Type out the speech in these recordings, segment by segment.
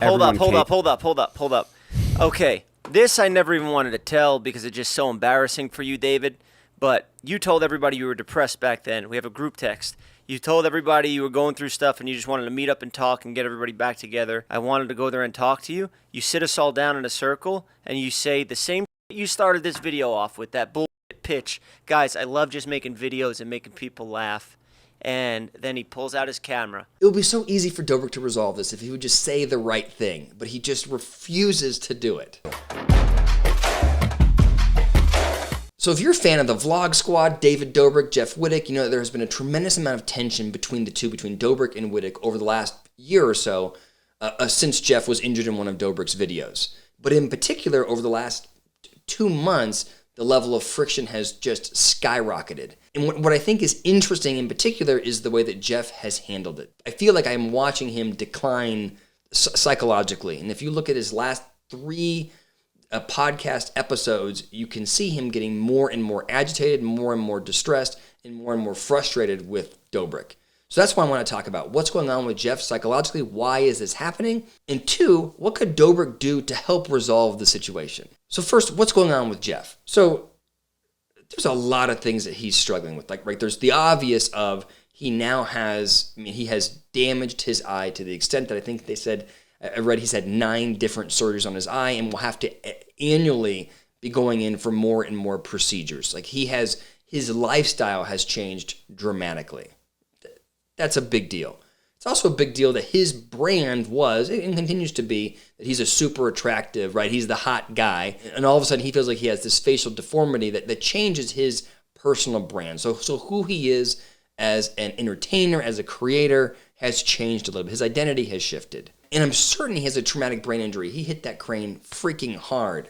Hold up. Okay, this I never even wanted to tell because it's just so embarrassing for you, David. But you told everybody you were depressed back then. We have a group text. You told everybody you were going through stuff and you just wanted to meet up and talk and get everybody back together. I wanted to go there and talk to you. You sit us all down in a circle and you say the same you started this video off with, that bullshit pitch. Guys, I love just making videos and making people laugh. And then he pulls out his camera. It would be so easy for Dobrik to resolve this if he would just say the right thing, but he just refuses to do it. So if you're a fan of the Vlog Squad, David Dobrik, Jeff Wittek, you know that there has been a tremendous amount of tension between the two, between Dobrik and Wittek over the last year or so, since Jeff was injured in one of Dobrik's videos. But in particular, over the last 2 months, the level of friction has just skyrocketed. And what I think is interesting in particular is the way that Jeff has handled it. I feel like I'm watching him decline psychologically. And if you look at his last 3 podcast episodes, you can see him getting more and more agitated, more and more distressed, and more frustrated with Dobrik. So that's why I want to talk about what's going on with Jeff psychologically. Why is this happening? And 2, what could Dobrik do to help resolve the situation? So first, what's going on with Jeff? So there's a lot of things that he's struggling with. Like, right, there's the obvious of he has damaged his eye to the extent that I think they said, I read he's had 9 different surgeries on his eye and will have to annually be going in for more and more procedures. Like, his lifestyle has changed dramatically. That's a big deal. It's also a big deal that his brand was, and continues to be, that he's a super attractive, right? He's the hot guy. And all of a sudden he feels like he has this facial deformity that changes his personal brand. So who he is as an entertainer, as a creator, has changed a little bit. His identity has shifted. And I'm certain he has a traumatic brain injury. He hit that crane freaking hard.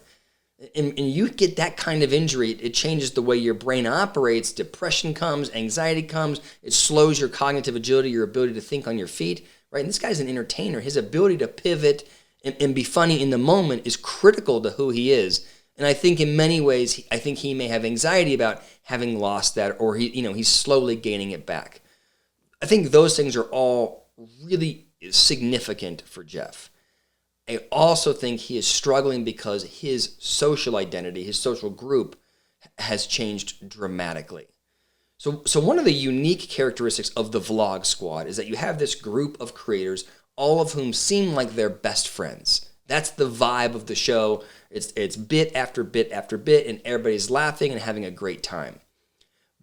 And you get that kind of injury, it changes the way your brain operates. Depression comes, anxiety comes, it slows your cognitive agility, your ability to think on your feet, right? And this guy's an entertainer. His ability to pivot and be funny in the moment is critical to who he is. And I think in many ways, I think he may have anxiety about having lost that, or he's slowly gaining it back. I think those things are all really significant for Jeff. I also think he is struggling because his social identity, his social group, has changed dramatically. So one of the unique characteristics of the Vlog Squad is that you have this group of creators, all of whom seem like they're best friends. That's the vibe of the show. It's bit after bit after bit, and everybody's laughing and having a great time.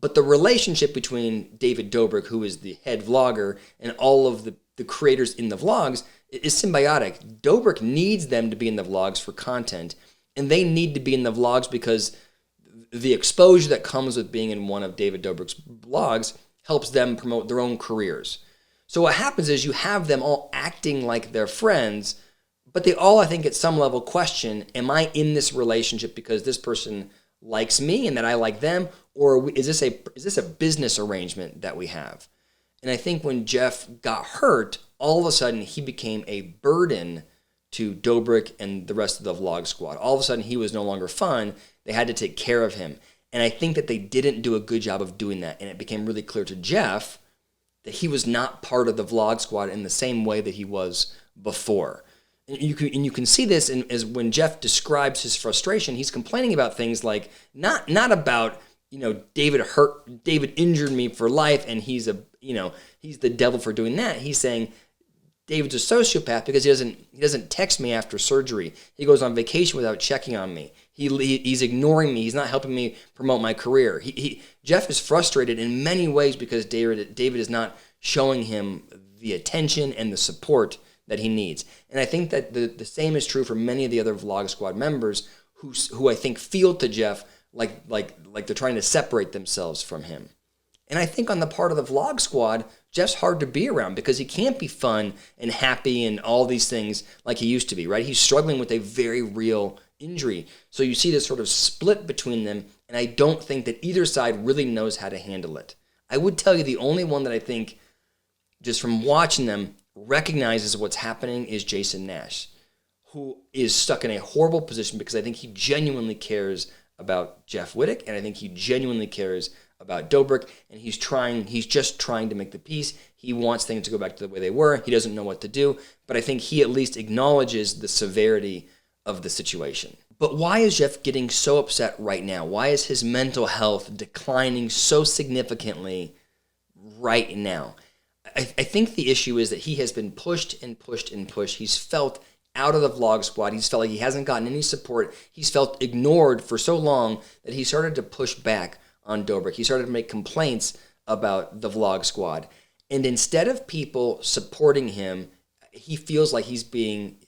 But the relationship between David Dobrik, who is the head vlogger, and all of the creators in the vlogs is symbiotic. Dobrik needs them to be in the vlogs for content, and they need to be in the vlogs because the exposure that comes with being in one of David Dobrik's vlogs helps them promote their own careers. So what happens is you have them all acting like they're friends, but they all, I think, at some level question, am I in this relationship because this person likes me and that I like them, or is this a business arrangement that we have? And I think when Jeff got hurt, all of a sudden he became a burden to Dobrik and the rest of the Vlog Squad. All of a sudden he was no longer fun. They had to take care of him. And I think that they didn't do a good job of doing that. And it became really clear to Jeff that he was not part of the Vlog Squad in the same way that he was before. And you can see this as when Jeff describes his frustration, he's complaining about things like not about, David injured me for life and he's the devil for doing that. He's saying David's a sociopath because he doesn't text me after surgery. He goes on vacation without checking on me. He's ignoring me. He's not helping me promote my career. Jeff is frustrated in many ways because David is not showing him the attention and the support that he needs. And I think that the same is true for many of the other Vlog Squad members who I think feel to Jeff like they're trying to separate themselves from him. And I think on the part of the Vlog Squad, Jeff's hard to be around because he can't be fun and happy and all these things like he used to be, right? He's struggling with a very real injury. So you see this sort of split between them, and I don't think that either side really knows how to handle it. I would tell you the only one that I think, just from watching them, recognizes what's happening is Jason Nash, who is stuck in a horrible position because I think he genuinely cares about Jeff Wittek, and I think he genuinely cares about Dobrik, and he's just trying to make the peace. He wants things to go back to the way they were. He doesn't know what to do, but I think he at least acknowledges the severity of the situation. But why is Jeff getting so upset right now? Why is his mental health declining so significantly right now? I think the issue is that he has been pushed and pushed and pushed. He's felt out of the vlog squad. He's felt like he hasn't gotten any support. He's felt ignored for so long that he started to push back on Dobrik. He started to make complaints about the vlog squad. And instead of people supporting him, he feels like he's being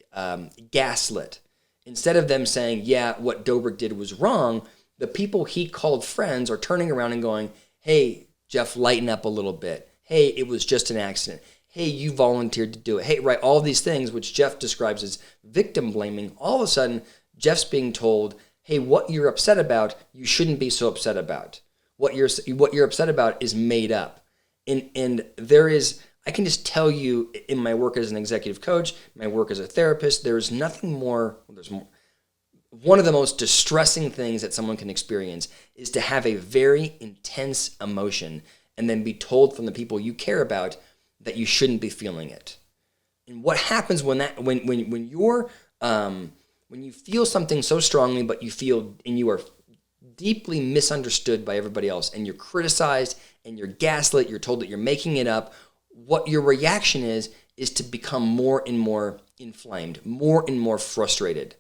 gaslit. Instead of them saying, yeah, what Dobrik did was wrong, the people he called friends are turning around and going, hey, Jeff, lighten up a little bit. Hey, it was just an accident. Hey, you volunteered to do it. Hey, right, all these things, which Jeff describes as victim blaming, all of a sudden, Jeff's being told, hey, what you're upset about, you shouldn't be so upset about. What you're upset about is made up. And there is, I can just tell you in my work as an executive coach, my work as a therapist, there's nothing more, one of the most distressing things that someone can experience is to have a very intense emotion and then be told from the people you care about that you shouldn't be feeling it. And what happens when you feel something so strongly, but you feel and you are deeply misunderstood by everybody else, and you're criticized and you're gaslit, you're told that you're making it up, what your reaction is to become more and more inflamed, more and more frustrated.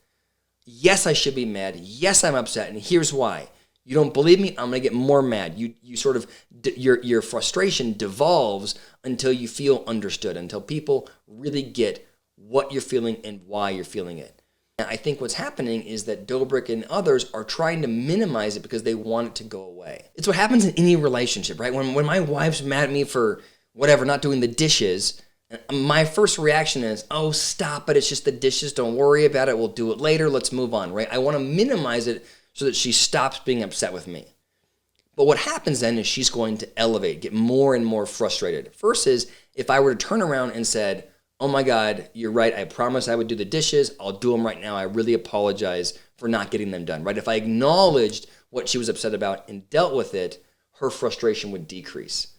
Yes, I should be mad. Yes, I'm upset, and here's why. You don't believe me? I'm going to get more mad. You sort of, your frustration devolves until you feel understood, until people really get what you're feeling and why you're feeling it. And I think what's happening is that Dobrik and others are trying to minimize it because they want it to go away. It's what happens in any relationship, right? When my wife's mad at me for whatever, not doing the dishes, my first reaction is, oh, stop it. It's just the dishes. Don't worry about it. We'll do it later. Let's move on, right? I want to minimize it so that she stops being upset with me. But what happens then is she's going to elevate, get more and more frustrated. First is if I were to turn around and said, oh my God, you're right. I promised I would do the dishes. I'll do them right now. I really apologize for not getting them done, right? If I acknowledged what she was upset about and dealt with it, her frustration would decrease.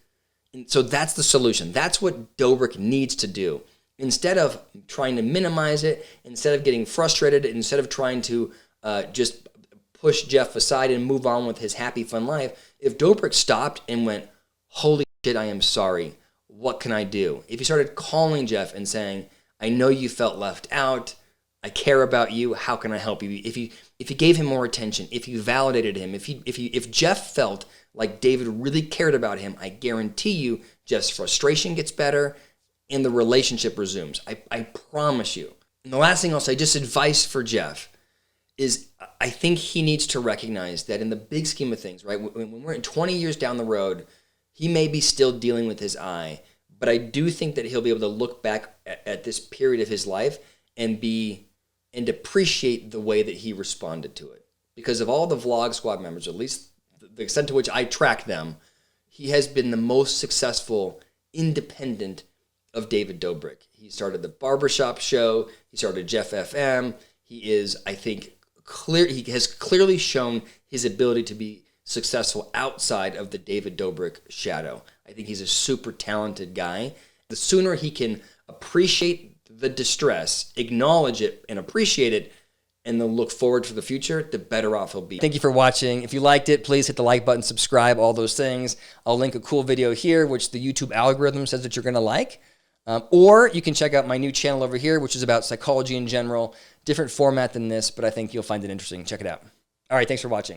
And so that's the solution. That's what Dobrik needs to do. Instead of trying to minimize it, instead of getting frustrated, instead of trying to just push Jeff aside and move on with his happy, fun life, if Dobrik stopped and went, holy shit, I am sorry. What can I do? If he started calling Jeff and saying, I know you felt left out. I care about you. How can I help you? If you gave him more attention, if you validated him, if Jeff felt like David really cared about him, I guarantee you Jeff's frustration gets better and the relationship resumes. I promise you. And the last thing I'll say, just advice for Jeff, is I think he needs to recognize that in the big scheme of things, right, when we're 20 years down the road, he may be still dealing with his eye, but I do think that he'll be able to look back at this period of his life and appreciate the way that he responded to it. Because of all the Vlog Squad members, at least the extent to which I track them, he has been the most successful independent of David Dobrik. He started the barbershop show. He started Jeff FM. He is, I think, he has clearly shown his ability to be successful outside of the David Dobrik shadow. I think he's a super talented guy. The sooner he can appreciate the distress, acknowledge it, and appreciate it, and then look forward for the future, the better off he'll be. Thank you for watching. If you liked it, please hit the like button, subscribe, all those things. I'll link a cool video here, which the YouTube algorithm says that you're going to like. Or you can check out my new channel over here, which is about psychology in general. Different format than this, but I think you'll find it interesting. Check it out. All right, thanks for watching.